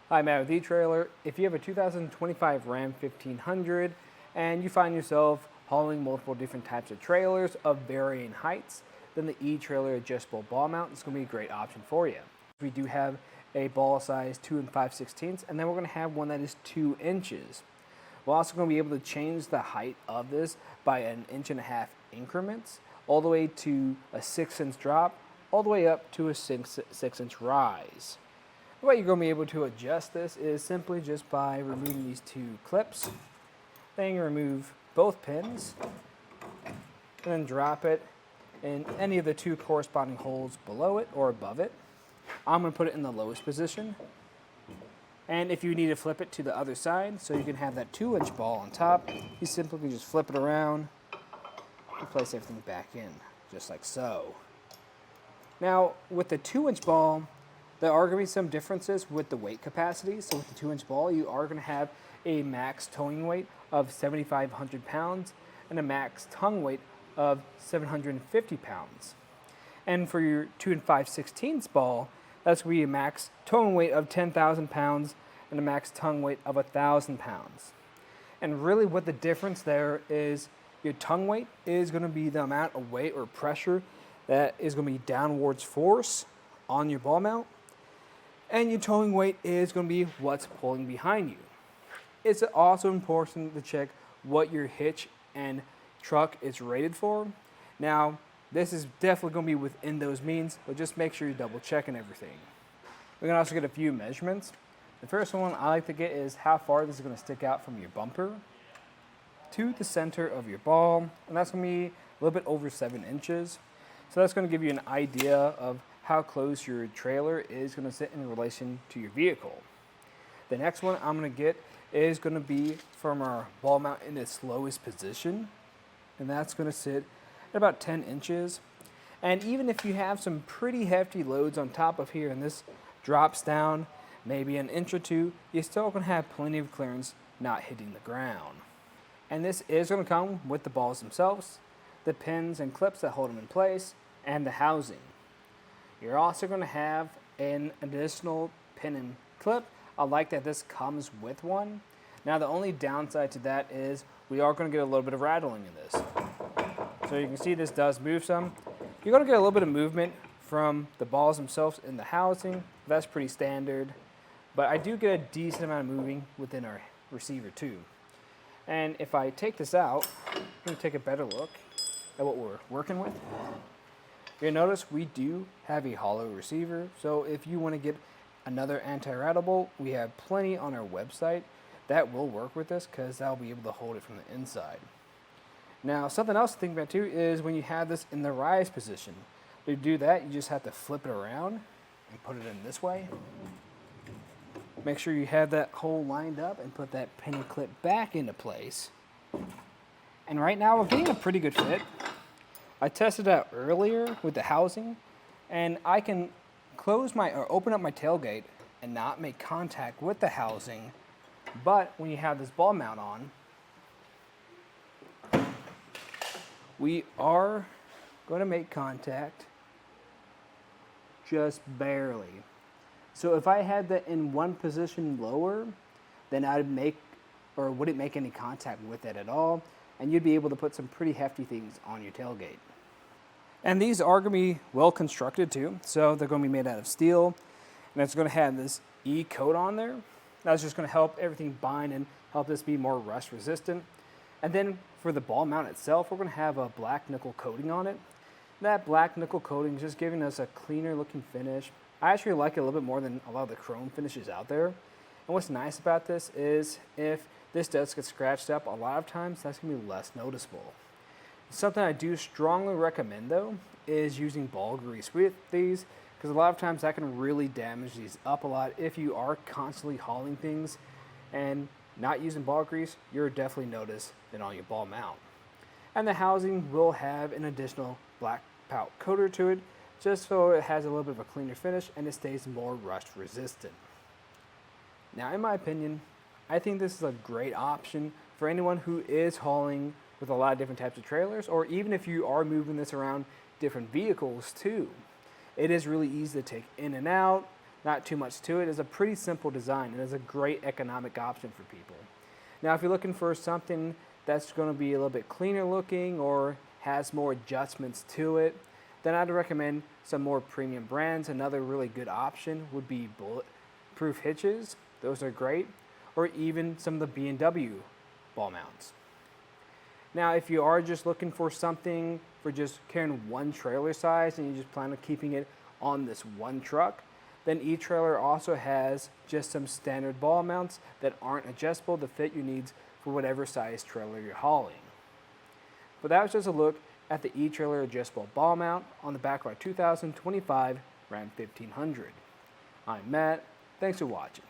Hi, Matt with eTrailer. If you have a 2025 Ram 1500 and you find yourself hauling multiple different types of trailers of varying heights, then the eTrailer adjustable ball mount is going to be a great option for you. We do have a ball size 2 and 5/16, and then we're going to have one that is 2 inches. We're also going to be able to change the height of this by 1.5 inch increments, all the way to a 6-inch drop, all the way up to a 6-inch rise. The way you're going to be able to adjust this is simply just by removing these 2 clips. Then you remove both pins, and then drop it in any of the 2 corresponding holes below it or above it. I'm going to put it in the lowest position. And if you need to flip it to the other side, so you can have that 2-inch ball on top, you simply can just flip it around and place everything back in, just like so. Now, with the 2-inch ball, there are going to be some differences with the weight capacity. So with the 2-inch ball, you are going to have a max towing weight of 7,500 pounds and a max tongue weight of 750 pounds. And for your 2 and 5/16 ball, that's going to be a max towing weight of 10,000 pounds and a max tongue weight of 1,000 pounds. And really what the difference there is, your tongue weight is going to be the amount of weight or pressure that is going to be downwards force on your ball mount. And your towing weight is going to be what's pulling behind you. It's also important to check what your hitch and truck is rated for. Now, this is definitely going to be within those means, but just make sure you're double checking everything. We can also get a few measurements. The first one I like to get is how far this is going to stick out from your bumper to the center of your ball, and that's going to be a little bit over 7 inches. So that's going to give you an idea of how close your trailer is going to sit in relation to your vehicle. The next one I'm going to get is going to be from our ball mount in its lowest position, and that's going to sit at about 10 inches. And even if you have some pretty hefty loads on top of here and this drops down maybe an inch or two, you're still going to have plenty of clearance not hitting the ground. And this is going to come with the balls themselves, the pins and clips that hold them in place, and the housing. You're also going to have an additional pin and clip. I like that this comes with one. Now the only downside to that is we are going to get a little bit of rattling in this. So you can see this does move some. You're going to get a little bit of movement from the balls themselves in the housing. That's pretty standard. But I do get a decent amount of moving within our receiver too. And if I take this out, I'm going to take a better look at what we're working with. You'll notice we do have a hollow receiver, so if you want to get another anti-rattable, we have plenty on our website that will work with this because that'll be able to hold it from the inside. Now, something else to think about too is when you have this in the rise position. To do that, you just have to flip it around and put it in this way. Make sure you have that hole lined up and put that pin and clip back into place. And right now, we're getting a pretty good fit. I tested out earlier with the housing, and I can open up my tailgate and not make contact with the housing. But when you have this ball mount on, we are going to make contact just barely. So if I had that in one position lower, then wouldn't make any contact with it at all, and you'd be able to put some pretty hefty things on your tailgate. And these are going to be well constructed too, so they're going to be made out of steel, and it's going to have this E coat on there. That's just going to help everything bind and help this be more rust resistant. And then for the ball mount itself, we're going to have a black nickel coating on it. That black nickel coating is just giving us a cleaner looking finish. I actually like it a little bit more than a lot of the chrome finishes out there. And what's nice about this is if this does get scratched up, a lot of times that's going to be less noticeable. Something I do strongly recommend though is using ball grease with these, because a lot of times that can really damage these up a lot. If you are constantly hauling things and not using ball grease, you'll definitely notice it on your ball mount. And the housing will have an additional black pout coater to it, just so it has a little bit of a cleaner finish and it stays more rust resistant. Now, in my opinion, I think this is a great option for anyone who is hauling with a lot of different types of trailers, or even if you are moving this around different vehicles too. It is really easy to take in and out. Not too much to it. It's a pretty simple design and is a great economic option for people. Now, if you're looking for something that's going to be a little bit cleaner looking or has more adjustments to it, then I'd recommend some more premium brands. Another really good option would be bulletproof hitches. Those are great. Or even some of the B&W ball mounts. Now, if you are just looking for something for just carrying one trailer size and you just plan on keeping it on this one truck, then eTrailer also has just some standard ball mounts that aren't adjustable to fit your needs for whatever size trailer you're hauling. But that was just a look at the eTrailer adjustable ball mount on the back of our 2025 Ram 1500. I'm Matt. Thanks for watching.